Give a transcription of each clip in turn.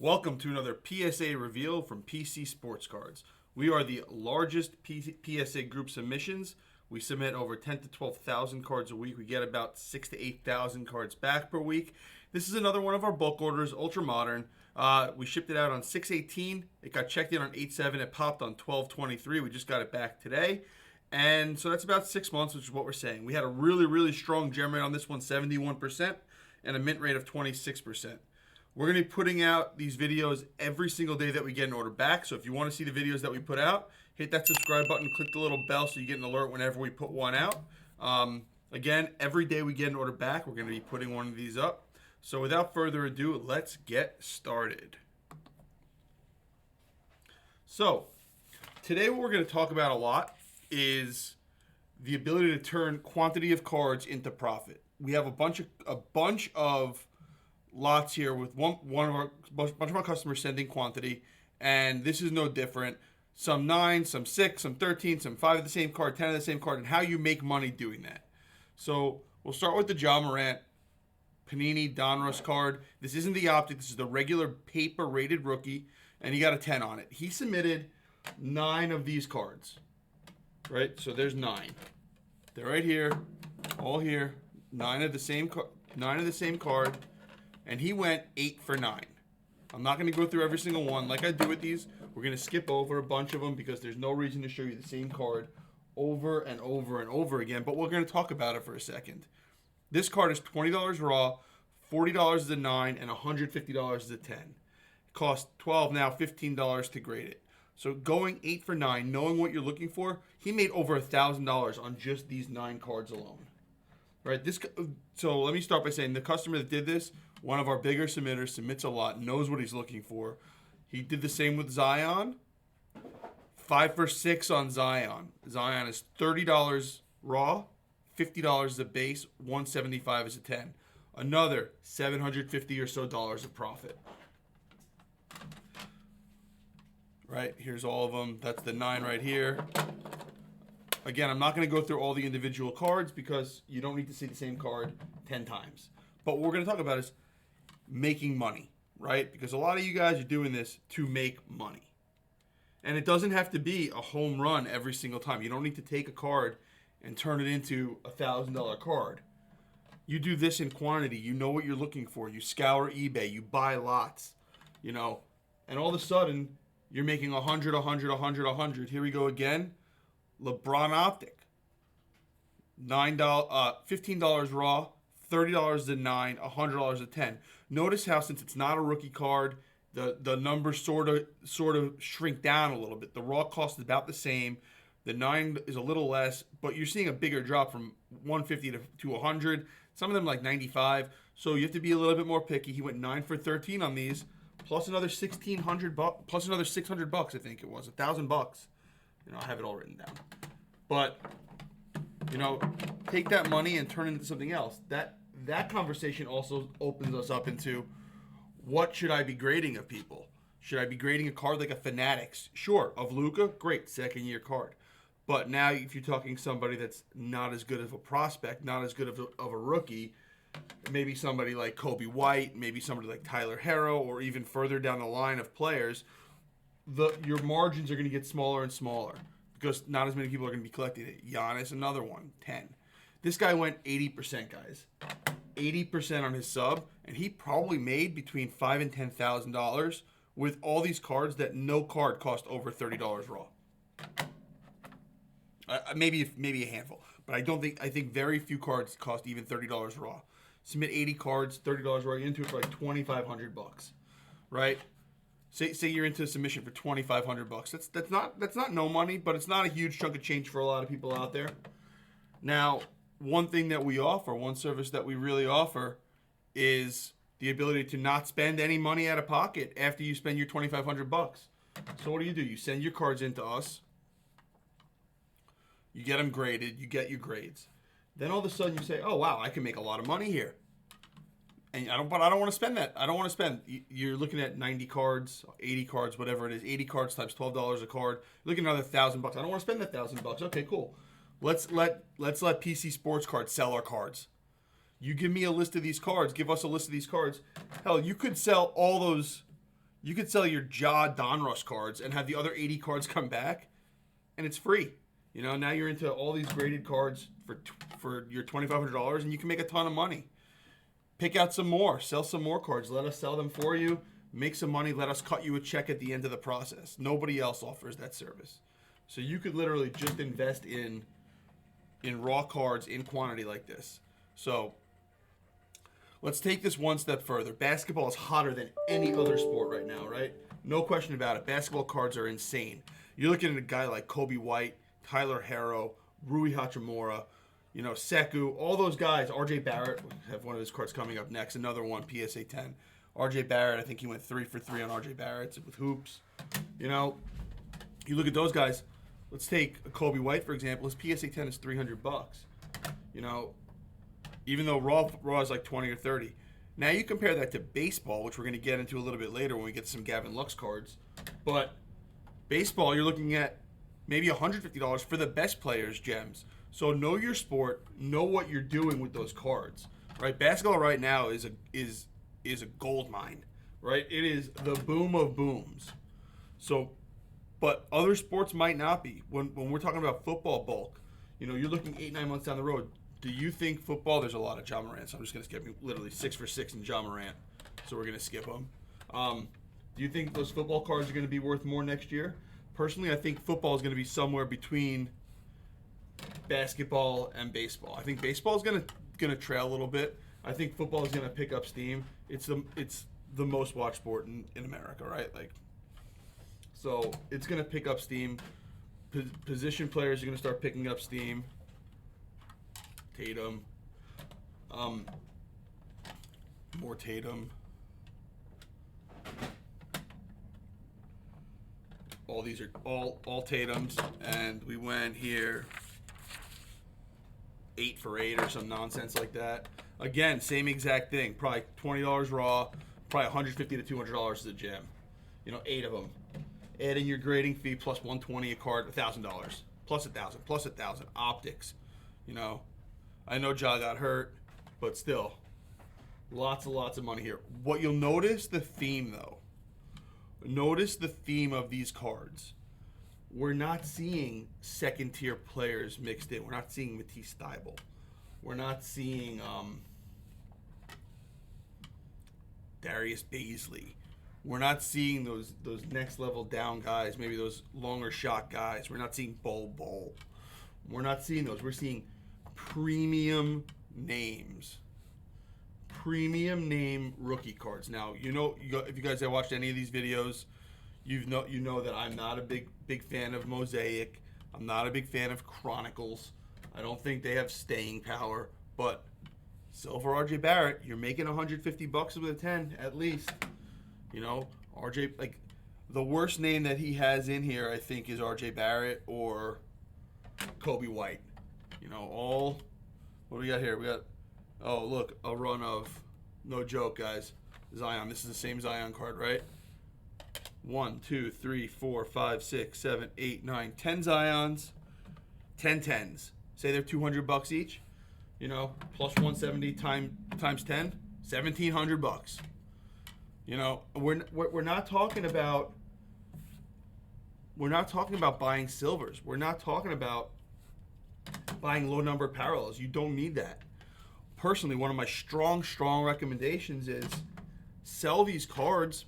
Welcome to another PSA Reveal from PC Sportscards. We are the largest PSA group submissions. We submit over 10 to 12,000 cards a week. We get about 6 to 8,000 cards back per week. This is another one of our bulk orders, ultra modern. We shipped it out on 6/18. It got checked in on 8/7. It popped on 12/23. We just got it back today. And so that's about 6 months, which is what we're saying. We had a really strong gem rate on this one, 71%, and a mint rate of 26%. We're going to be putting out these videos every single day that we get an order back. So if you want to see the videos that we put out, hit that subscribe button, click the little bell so you get an alert whenever we put one out. Again, every day we get an order back, we're going to be putting one of these up. So without further ado, let's get started. So today what we're going to talk about a lot is the ability to turn quantity of cards into profit. We have a bunch of lots here with bunch of our customers sending quantity, and this is no different. Some 9, some 6, some 13, some 5 of the same card, 10 of the same card, and how you make money doing that. So we'll start with the Ja Morant Panini Donruss card. This isn't the optic, this is the regular paper rated rookie, and he got a 10 on it. He submitted 9 of these cards, right? So there's 9. They're right here, all here, 9 of the same card. And he went 8 for 9. I'm not going to go through every single one like I do with these. We're going to skip over a bunch of them because there's no reason to show you the same card over and over and over again. But we're going to talk about it for a second. This card is $20 raw, $40 is a 9, and $150 is a 10. It costs $12 now, $15 to grade it. So going 8 for 9, knowing what you're looking for, he made over $1,000 on just these 9 cards alone. Right? So let me start by saying the customer that did this, one of our bigger submitters, submits a lot, knows what he's looking for. He did the same with Zion. 5 for 6 on Zion. Zion is $30 raw, $50 as a base, $175 as a 10. Another $750 or so of profit. Right, here's all of them. That's the 9 right here. Again, I'm not going to go through all the individual cards because you don't need to see the same card 10 times. But what we're going to talk about is making money, right? Because a lot of you guys are doing this to make money. And it doesn't have to be a home run every single time. You don't need to take a card and turn it into a $1,000 card. You do this in quantity. You know what you're looking for. You scour eBay. You buy lots, and all of a sudden you're making 100, 100, 100, 100. Here we go again. LeBron Optic, $15 raw, $30 a 9, $100 a 10. Notice how since it's not a rookie card, the numbers sort of shrink down a little bit. The raw cost is about the same. The 9 is a little less, but you're seeing a bigger drop from 150 to 100. Some of them like 95. So you have to be a little bit more picky. He went 9 for 13 on these, plus another $1,600, plus another $600. I think it was $1,000. I have it all written down. But, take that money and turn it into something else. That conversation also opens us up into what should I be grading of people? Should I be grading a card like a Fanatics? Sure. Of Luka, great, second-year card. But now if you're talking somebody that's not as good of a prospect, not as good of a rookie, maybe somebody like Kobe White, maybe somebody like Tyler Herro, or even further down the line of players, your margins are going to get smaller and smaller because not as many people are going to be collecting it. Giannis, another one, 10. This guy went 80%, guys. 80% on his sub, and he probably made between $5,000 and $10,000 with all these cards that no card cost over $30 raw. Maybe a handful, but I think very few cards cost even $30 raw. Submit 80 cards, $30 raw, you're into it for like $2,500, right? Say you're into a submission for $2,500. That's not no money, but it's not a huge chunk of change for a lot of people out there. Now, one thing that we offer, one service that we really offer, is the ability to not spend any money out of pocket after you spend your $2,500. So what do? You send your cards into us. You get them graded. You get your grades. Then all of a sudden you say, "Oh wow, I can make a lot of money here." And I don't want to spend that. I don't want to spend. You're looking at 90 cards, 80 cards, whatever it is. 80 cards times $12 a card. You're looking at another $1,000. I don't want to spend that $1,000. Okay, cool. Let's let PC Sports Cards sell our cards. You give me a list of these cards. Give us a list of these cards. Hell, you could sell all those You could sell your Ja Donruss cards and have the other 80 cards come back, and it's free. You know, now you're into all these graded cards for your $2,500, and you can make a ton of money. Pick out some more, sell some more cards. Let us sell them for you. Make some money. Let us cut you a check at the end of the process. Nobody else offers that service. So you could literally just invest in raw cards in quantity like this. So let's take this one step further. Basketball is hotter than any other sport right now, right? No question about it. Basketball cards are insane. You're looking at a guy like Kobe White, Tyler Herro, Rui Hachimura, you know, Sekou, all those guys. RJ Barrett, have one of his cards coming up next. Another one, PSA 10. RJ Barrett, I think he went 3 for 3 on RJ Barrett with hoops. You know, you look at those guys. Let's take a Kobe White, for example. His PSA 10 is $300. You know, even though raw is like 20 or 30. Now you compare that to baseball, which we're going to get into a little bit later when we get some Gavin Lux cards. But baseball, you're looking at maybe $150 for the best players' gems. So know your sport, know what you're doing with those cards, right? Basketball right now is a gold mine, right? It is the boom of booms. So, but other sports might not be. When we're talking about football bulk, you know, you're looking 8-9 months down the road. Do you think football? There's a lot of Ja Morant, so I'm just gonna skip him. Literally 6 for 6 in Ja Morant, so we're gonna skip him. Do you think those football cards are gonna be worth more next year? Personally, I think football is gonna be somewhere between basketball and baseball. I think baseball is gonna trail a little bit. I think football is gonna pick up steam. It's the most watched sport in America, right? Like, so it's gonna pick up steam. Position players are gonna start picking up steam. Tatum, more Tatum. All these are all Tatums, and we went here 8 for 8 or some nonsense like that. Again, same exact thing. Probably $20 raw, probably $150 to $200 is a gem. You know, 8 of them. Add in your grading fee plus $120 a card, $1,000 plus $1,000 plus $1,000. Optics, you know. I know Ja got hurt, but still, lots and lots of money here. What you'll notice the theme though. Notice the theme of these cards. We're not seeing second tier players mixed in. We're not seeing Matisse Thybulle. We're not seeing Darius Baisley. We're not seeing those next level down guys, maybe those longer shot guys. We're not seeing Bol. We're not seeing those. We're seeing premium names. Premium name rookie cards. Now, you know, if you guys have watched any of these videos, you know that I'm not a big fan of Mosaic. I'm not a big fan of Chronicles. I don't think they have staying power. But Silver RJ Barrett, you're making $150 with a 10 at least. You know, RJ, like, the worst name that he has in here, I think, is RJ Barrett or Kobe White. You know, what do we got here? We got, oh, look, a run of, no joke, guys, Zion. This is the same Zion card, right? 1, 2, 3, 4, 5, 6, 7, 8, 9, 10 Zions, 10 10s. Say they're $200 each. You know, plus 170 times 10, $1,700. You know, we're not talking about buying silvers. We're not talking about buying low number parallels. You don't need that. Personally, one of my strong recommendations is sell these cards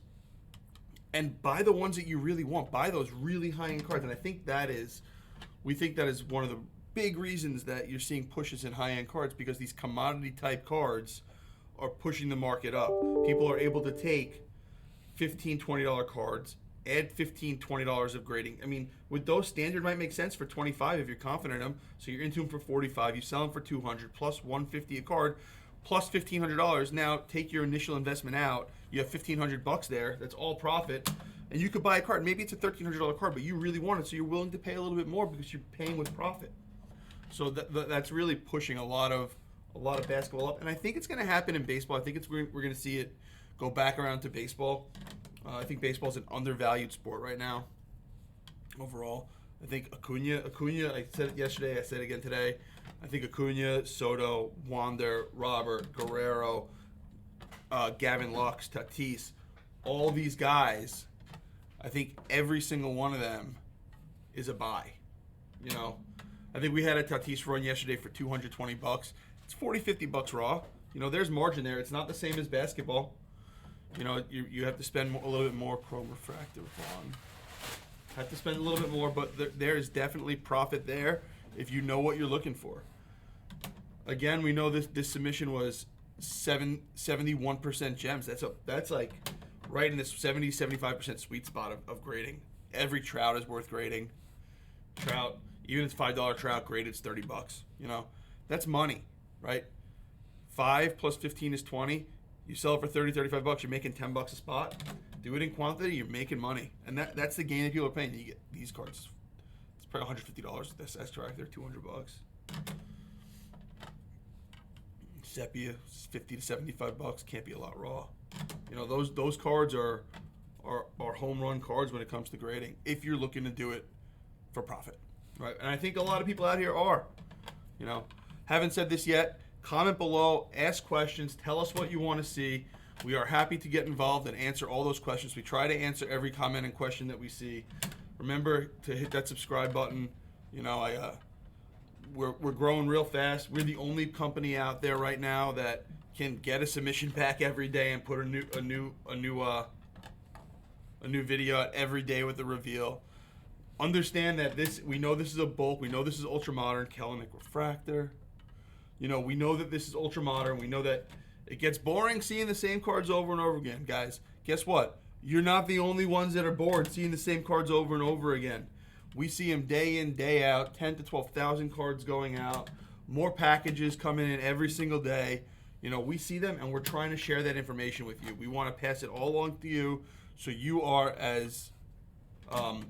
and buy the ones that you really want. Buy those really high-end cards. And we think that is one of the big reasons that you're seeing pushes in high-end cards, because these commodity type cards are pushing the market up. People are able to take $15, $20 cards, add $15, $20 of grading. I mean, with those, standard might make sense for $25 if you're confident in them. So you're into them for $45. You sell them for $200 plus $150 a card plus $1,500. Now take your initial investment out. You have $1,500 there. That's all profit, and you could buy a card. Maybe it's a $1,300 card, but you really want it, so you're willing to pay a little bit more because you're paying with profit. So that's really pushing a lot of basketball up, and I think it's going to happen in baseball. I think we're going to see it go back around to baseball. I think baseball is an undervalued sport right now. Overall, I think Acuna. I said it yesterday. I said it again today. I think Acuna, Soto, Wander, Robert, Guerrero, Gavin Lux, Tatis, all these guys, I think every single one of them is a buy. You know, I think we had a Tatis run yesterday for $220. It's $40-50 raw. You know, there's margin there. It's not the same as basketball. You know, you have to spend a little bit more. Chrome refractive on. Have to spend a little bit more, but there is definitely profit there if you know what you're looking for. Again, we know this submission was 71% gems. That's like right in this 70-75% sweet spot of grading. Every trout is worth grading. Trout, even if it's $5 trout graded, it's $30. You know, that's money, right? 5 plus 15 is 20. You sell it for $30-35. You're making $10 a spot. Do it in quantity, you're making money, and that's the game that people are paying. You get these cards. It's probably $150 with this extract. They're $200. Sepia, $50-75. Can't be a lot raw. You know, those cards are home run cards when it comes to grading. If you're looking to do it for profit, right? And I think a lot of people out here are. You know, haven't said this yet. Comment below, ask questions, tell us what you want to see. We are happy to get involved and answer all those questions. We try to answer every comment and question that we see. Remember to hit that subscribe button. You know, we're growing real fast. We're the only company out there right now that can get a submission back every day and put a new video out every day with the reveal. Understand that we know this is a bulk. We know this is ultra modern Kellenic refractor. You know, we know that this is ultra modern. We know that it gets boring seeing the same cards over and over again. Guys, guess what? You're not the only ones that are bored seeing the same cards over and over again. We see them day in, day out, 10 to 12,000 cards going out, more packages coming in every single day. You know, we see them and we're trying to share that information with you. We want to pass it all along to you so you are as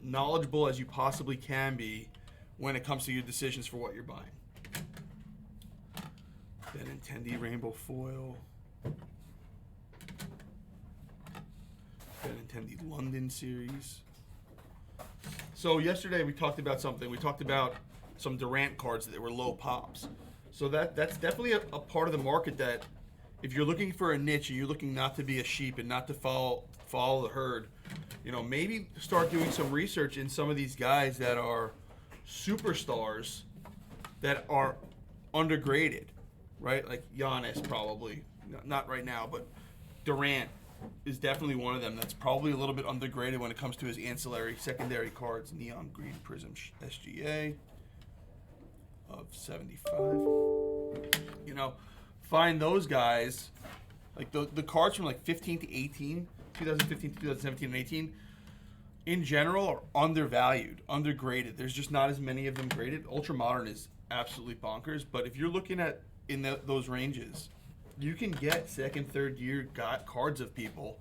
knowledgeable as you possibly can be when it comes to your decisions for what you're buying. Benintendi Rainbow Foil. Benintendi London Series. So yesterday we talked about something. We talked about some Durant cards that were low pops. So that's definitely a part of the market that if you're looking for a niche and you're looking not to be a sheep and not to follow the herd, you know, maybe start doing some research in some of these guys that are superstars that are undergraded. Right, like Giannis probably, not right now, but Durant is definitely one of them that's probably a little bit undergraded when it comes to his ancillary secondary cards. Neon Green Prism SGA of 75. You know, find those guys, like the cards from like 15 to 18, 2015 to 2017 and 18, in general are undervalued, undergraded. There's just not as many of them graded. Ultra Modern is absolutely bonkers, but if you're looking at in those ranges, you can get second, third year cards of people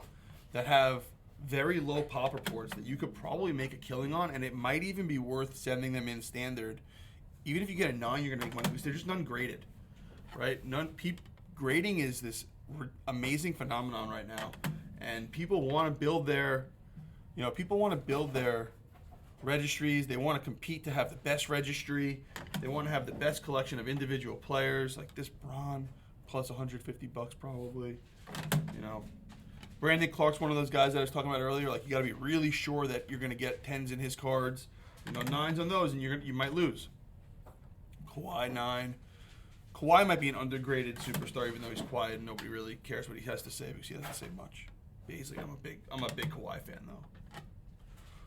that have very low pop reports that you could probably make a killing on, and it might even be worth sending them in standard. Even if you get a 9, you're gonna make money because they're just ungraded, right? Grading is this amazing phenomenon right now, and people want to build their, registries. They want to compete to have the best registry. They want to have the best collection of individual players, like this Braun, plus $150 probably. You know, Brandon Clark's one of those guys that I was talking about earlier. Like, you got to be really sure that you're going to get 10s in his cards, 9s on those, and you might lose. Kawhi 9. Kawhi might be an undergraded superstar, even though he's quiet and nobody really cares what he has to say because he doesn't say much. Basically, I'm a big Kawhi fan though.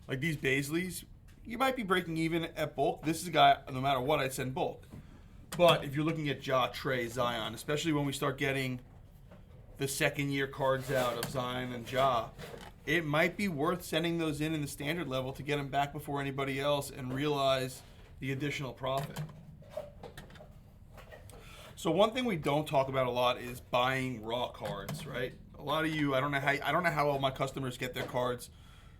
Like these Baisleys, you might be breaking even at bulk. This is a guy, no matter what, I'd send bulk. But if you're looking at Ja, Trey, Zion, especially when we start getting the second-year cards out of Zion and Ja, it might be worth sending those in the standard level to get them back before anybody else and realize the additional profit. So one thing we don't talk about a lot is buying raw cards, right? A lot of you, I don't know how all my customers get their cards.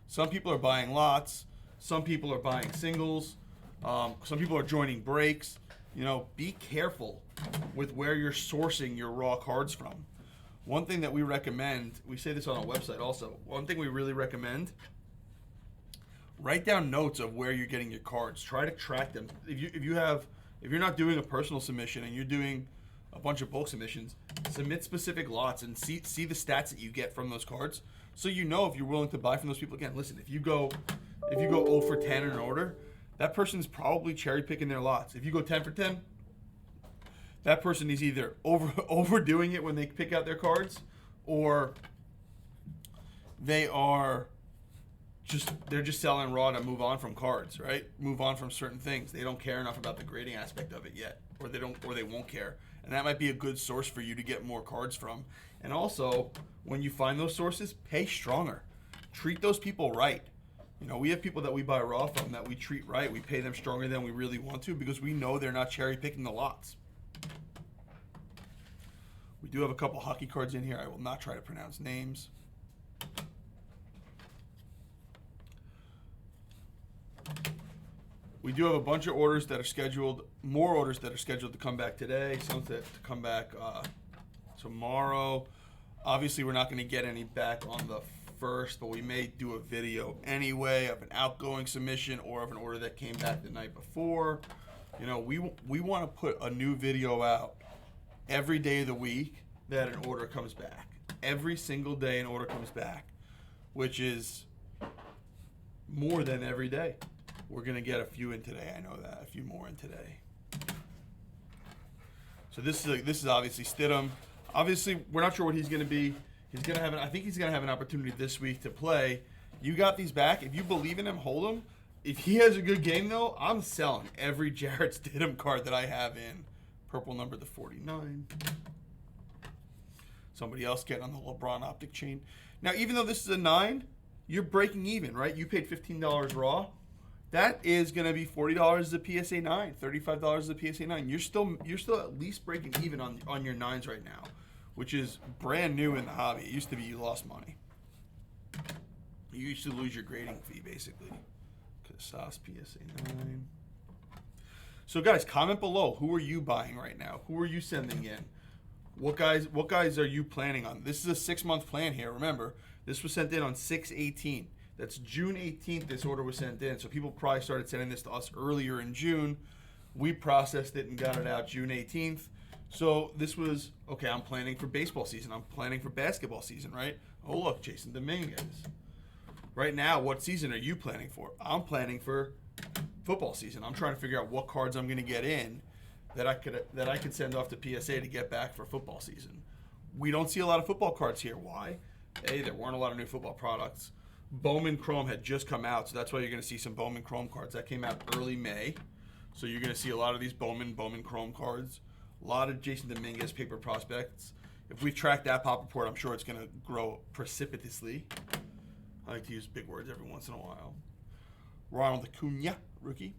Some people are buying lots. Some people are buying singles. Some people are joining breaks. You know, be careful with where you're sourcing your raw cards from. One thing that we recommend, we say this on our website also, one thing we really recommend, write down notes of where you're getting your cards. Try to track them. If you're not doing a personal submission and you're doing a bunch of bulk submissions, submit specific lots and see the stats that you get from those cards So you know if you're willing to buy from those people. Again, listen, if you go 0 for 10 in an order, that person's probably cherry picking their lots. If you go 10 for 10, that person is either overdoing it when they pick out their cards, or they're just selling raw to move on from cards, right? Move on from certain things. They don't care enough about the grading aspect of it yet, or they won't care. And that might be a good source for you to get more cards from. And also, when you find those sources, pay stronger. Treat those people right. You know, we have people that we buy raw from that we treat right. We pay them stronger than we really want to because we know they're not cherry picking the lots. We do have a couple hockey cards in here. I will not try to pronounce names. We do have a bunch of orders that are scheduled, more orders that are scheduled to come back today, some to come back tomorrow. Obviously, we're not going to get any back on the 1st, but we may do a video anyway of an outgoing submission or of an order that came back the night before. You know, we want to put a new video out every day of the week that an order comes back. Every single day an order comes back, which is more than every day. We're going to get a few in today. I know that. A few more in today. So this is obviously Stidham. Obviously, we're not sure what he's going to be. I think he's going to have an opportunity this week to play. You got these back. If you believe in him, hold him. If he has a good game, though, I'm selling every Jarrett Stidham card that I have in. Purple number to 49. Somebody else getting on the LeBron optic chain. Now, even though this is a 9, you're breaking even, right? You paid $15 raw. That is going to be $40 as a PSA 9, $35 as a PSA 9. You're still at least breaking even on your 9s right now, which is brand new in the hobby. It used to be you lost money. You used to lose your grading fee, basically. Casas PSA 9. So, guys, comment below. Who are you buying right now? Who are you sending in? What guys are you planning on? This is a 6-month plan here. Remember, this was sent in on 6/18. That's June 18th this order was sent in. So people probably started sending this to us earlier in June. We processed it and got it out June 18th. So this was, okay, I'm planning for baseball season. I'm planning for basketball season, right? Oh, look, Jason Dominguez. Right now, what season are you planning for? I'm planning for football season. I'm trying to figure out what cards I'm going to get in that I could send off to PSA to get back for football season. We don't see a lot of football cards here. Why? A, there weren't a lot of new football products. Bowman Chrome had just come out, so that's why you're going to see some Bowman Chrome cards. That came out early May. So you're going to see a lot of these Bowman Chrome cards. A lot of Jason Dominguez paper prospects. If we track that pop report, I'm sure it's going to grow precipitously. I like to use big words every once in a while. Ronald Acuna, rookie.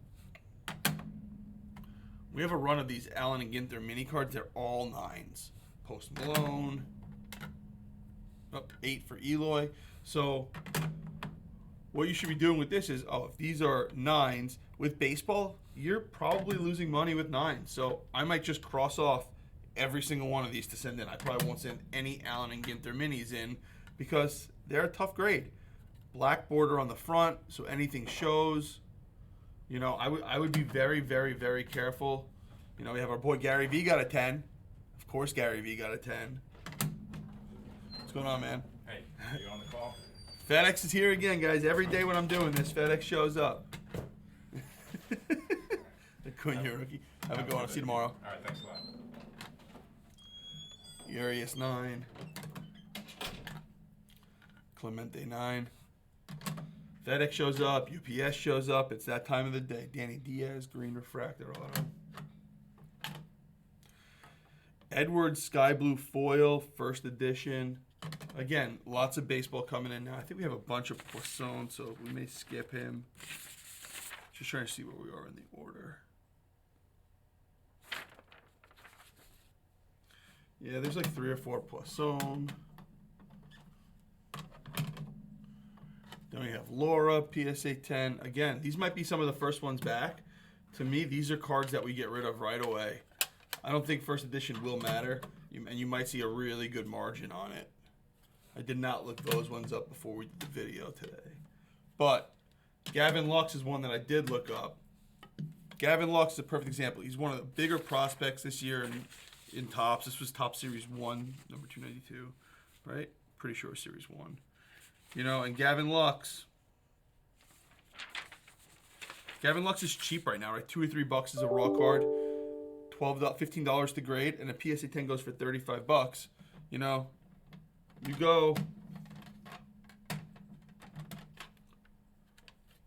We have a run of these Allen and Ginther mini cards. They're all 9s. Post Malone. 8 for Eloy. So what you should be doing with this is, if these are 9s, with baseball, you're probably losing money with 9s. So I might just cross off every single one of these to send in. I probably won't send any Allen and Ginther minis in because they're a tough grade. Black border on the front, so anything shows. You know, I would be very, very, very careful. You know, we have our boy Gary V got a 10. Of course Gary V got a 10. What's going on, man? Hey, are you on the call? FedEx is here again, guys. Every day when I'm doing this, FedEx shows up. Acuna rookie. Have a good one. I'll see you tomorrow. All right, thanks a lot. Urias 9. Clemente 9. FedEx shows up. UPS shows up. It's that time of the day. Danny Diaz, green refractor auto. Edwards Sky Blue Foil, first edition. Again, lots of baseball coming in now. I think we have a bunch of Poisson, so we may skip him. Just trying to see where we are in the order. Yeah, there's like 3 or 4 Poisson. Then we have Laura, PSA 10. Again, these might be some of the first ones back. To me, these are cards that we get rid of right away. I don't think first edition will matter, and you might see a really good margin on it. I did not look those ones up before we did the video today. But Gavin Lux is one that I did look up. Gavin Lux is a perfect example. He's one of the bigger prospects this year in Topps. This was Topps Series 1, number 292, right? Pretty sure it was Series 1. You know, and Gavin Lux. Gavin Lux is cheap right now, right? $2 or $3 is a raw card. $15 to grade, and a PSA 10 goes for $35. You know, you go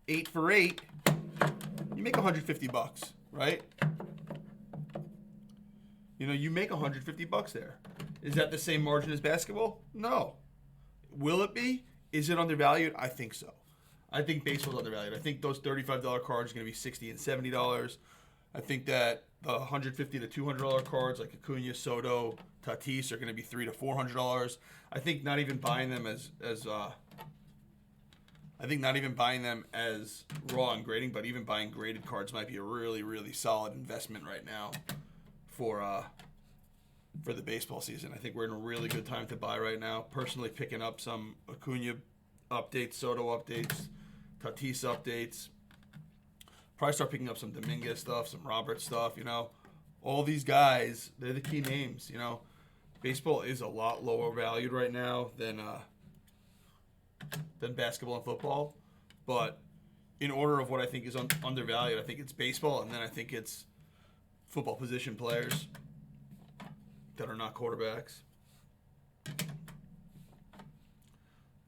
8 for 8, you make $150, right? You know, you make $150 there. Is that the same margin as basketball? No. Will it be? Is it undervalued? I think so. I think baseball's undervalued. I think those $35 cards are going to be $60 and $70. I think that the $150 to $200 cards like Acuna, Soto, Tatis are going to be $300 to $400. I think not even buying them as raw and grading, but even buying graded cards might be a really, really solid investment right now for the baseball season. I think we're in a really good time to buy right now. Personally, picking up some Acuna updates, Soto updates, Tatis updates. Probably start picking up some Dominguez stuff, some Robert stuff, you know. All these guys, they're the key names, you know. Baseball is a lot lower valued right now than basketball and football. But in order of what I think is undervalued, I think it's baseball, and then I think it's football position players that are not quarterbacks.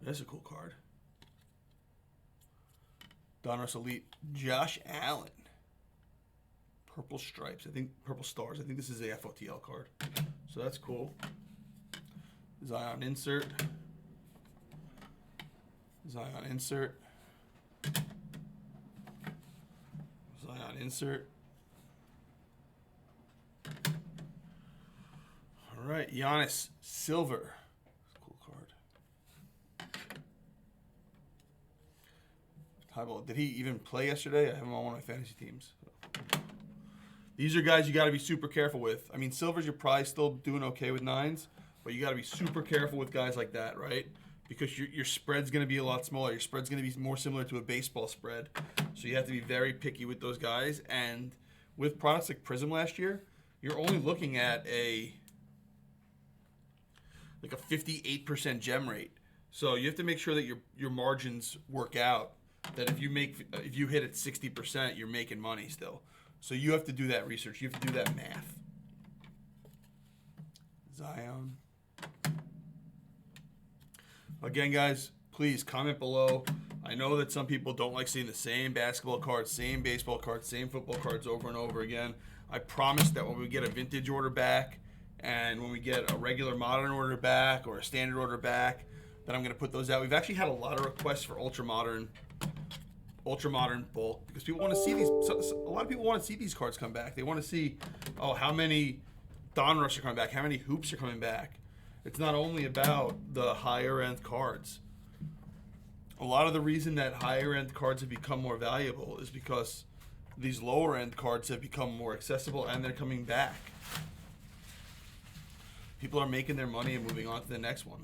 That's a cool card. Donruss Elite, Josh Allen. Purple stripes. I think purple stars. I think this is a FOTL card. So that's cool. Zion insert. Zion insert. Zion insert. All right, Giannis silver. Cool card. Tybo, did he even play yesterday? I have him on one of my fantasy teams. These are guys you got to be super careful with. I mean, silvers you're probably still doing okay with 9s, but you got to be super careful with guys like that, right? Because your spread's going to be a lot smaller. Your spread's going to be more similar to a baseball spread. So you have to be very picky with those guys. And with products like Prism last year, you're only looking at a 58% gem rate. So you have to make sure that your margins work out. That if you hit at 60%, you're making money still. So you have to do that research. You have to do that math. Zion. Again, guys, please comment below. I know that some people don't like seeing the same basketball cards, same baseball cards, same football cards over and over again. I promise that when we get a vintage order back and when we get a regular modern order back or a standard order back, that I'm going to put those out. We've actually had a lot of requests for ultra modern bulk because people want to see these. A lot of people want to see these cards come back. They want to see, how many Donruss are coming back, how many hoops are coming back. It's not only about the higher end cards. A lot of the reason that higher end cards have become more valuable is because these lower end cards have become more accessible and they're coming back. People are making their money and moving on to the next one.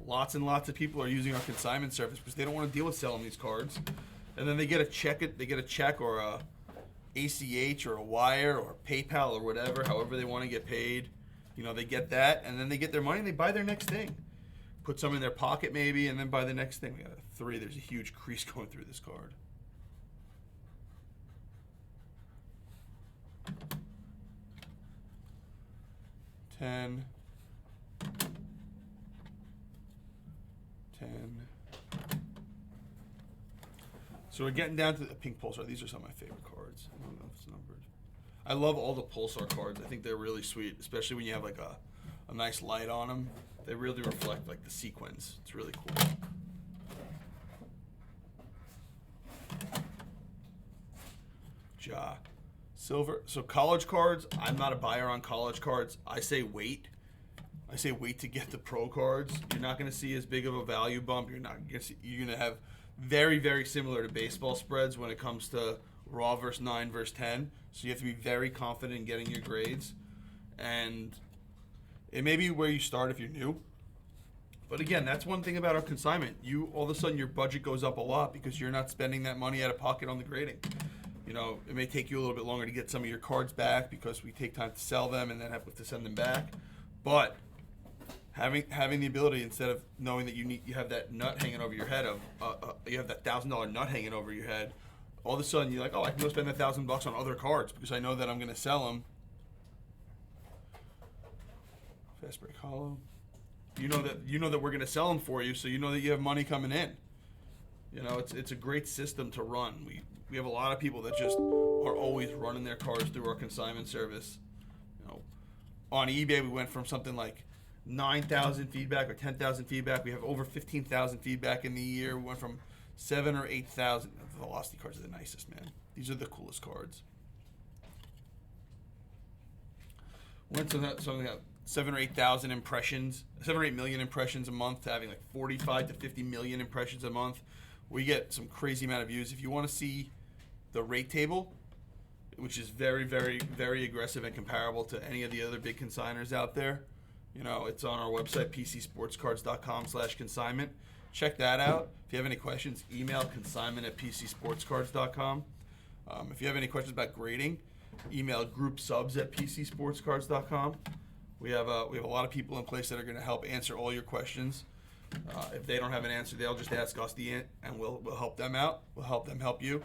Lots and lots of people are using our consignment service because they don't want to deal with selling these cards. And then they get a check or a ACH or a wire or PayPal or whatever, however they want to get paid. You know, they get that, and then they get their money and they buy their next thing. Put some in their pocket maybe, and then buy the next thing. We got a 3. There's a huge crease going through this card. $10. So we're getting down to the pink Pulsar. These are some of my favorite cards. I don't know if it's numbered. I love all the Pulsar cards. I think they're really sweet, especially when you have like a nice light on them. They really reflect like the sequins. It's really cool. Silver. So college cards, I'm not a buyer on college cards. I say wait. I say wait to get the pro cards. You're not going to see as big of a value bump. You're going to have very, very similar to baseball spreads when it comes to raw versus 9 versus 10. So you have to be very confident in getting your grades. And it may be where you start if you're new. But again, that's one thing about our consignment. All of a sudden your budget goes up a lot because you're not spending that money out of pocket on the grading. You know, it may take you a little bit longer to get some of your cards back because we take time to sell them and then have to send them back. But having the ability, instead of knowing that you have that nut hanging over your head you have that $1,000 nut hanging over your head, all of a sudden you're like, oh, I can go spend $1,000 on other cards because I know that I'm going to sell them. Fast break hollow. You know that we're going to sell them for you, so you know that you have money coming in. You know, it's a great system to run. We have a lot of people that just are always running their cards through our consignment service. You know, on eBay we went from something like 9,000 feedback or 10,000 feedback. We have over 15,000 feedback in the year. We went from 7 or 8,000. The Velocity cards are the nicest, man. These are the coolest cards. Went to something like 7 or 8,000 impressions, 7 or 8 million impressions a month, to having like 45 to 50 million impressions a month. We get some crazy amount of views. If you want to see the rate table, which is very, very, very aggressive and comparable to any of the other big consigners out there, you know, it's on our website, pcsportscards.com/consignment. Check that out. If you have any questions, email consignment@pcsportscards.com. If you have any questions about grading, email groupsubs@pcsportscards.com. We have a lot of people in place that are going to help answer all your questions. If they don't have an answer, they'll just ask us and we'll help them out. We'll help them help you.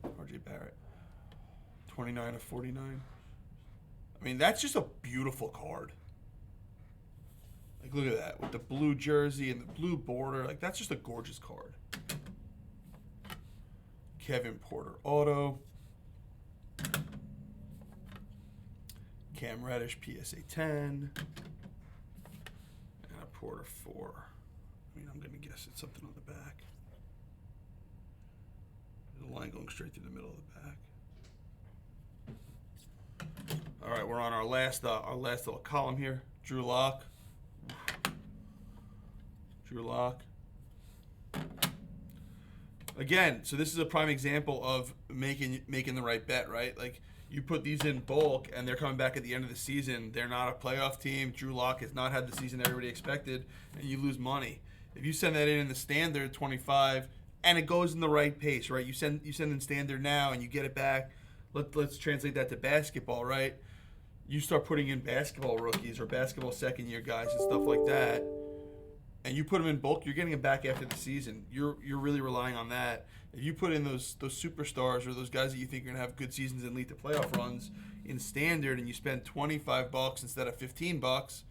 RJ Barrett, 29 of 49. I mean, that's just a beautiful card. Like, look at that with the blue jersey and the blue border. Like, that's just a gorgeous card. Kevin Porter auto. Cam Reddish PSA 10. And a Porter 4. I mean, I'm going to guess it's something on the back. There's a line going straight through the middle of the back. All right, we're on our last little column here. Drew Lock. Again, so this is a prime example of making the right bet, right? Like, you put these in bulk, and they're coming back at the end of the season. They're not a playoff team. Drew Lock has not had the season everybody expected, and you lose money. If you send that in the standard 25, and it goes in the right pace, right? You send in standard now, and you get it back. Let's translate that to basketball, right? You start putting in basketball rookies or basketball second-year guys and stuff like that, and you put them in bulk, you're getting them back after the season. You're really relying on that. If you put in those superstars or those guys that you think are going to have good seasons and lead to playoff runs in standard, and you spend $25 instead of $15,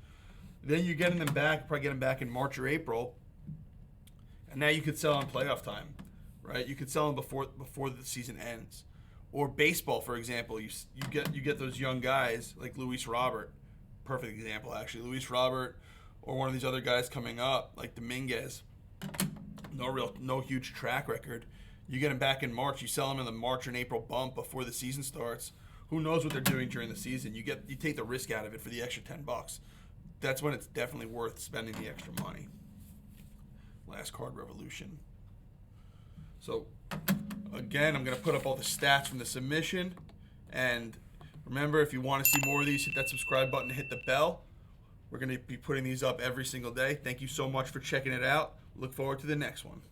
then you're getting them back, probably get them back in March or April, and now you could sell in playoff time, right? You could sell them before the season ends. Or baseball, for example, you get those young guys like Luis Robert, perfect example actually. Luis Robert, or one of these other guys coming up like Dominguez, no huge track record. You get them back in March. You sell them in the March and April bump before the season starts. Who knows what they're doing during the season? You take the risk out of it for the extra $10. That's when it's definitely worth spending the extra money. Last card, Revolution. So again, I'm going to put up all the stats from the submission. And remember, if you want to see more of these, hit that subscribe button and hit the bell. We're going to be putting these up every single day. Thank you so much for checking it out. Look forward to the next one.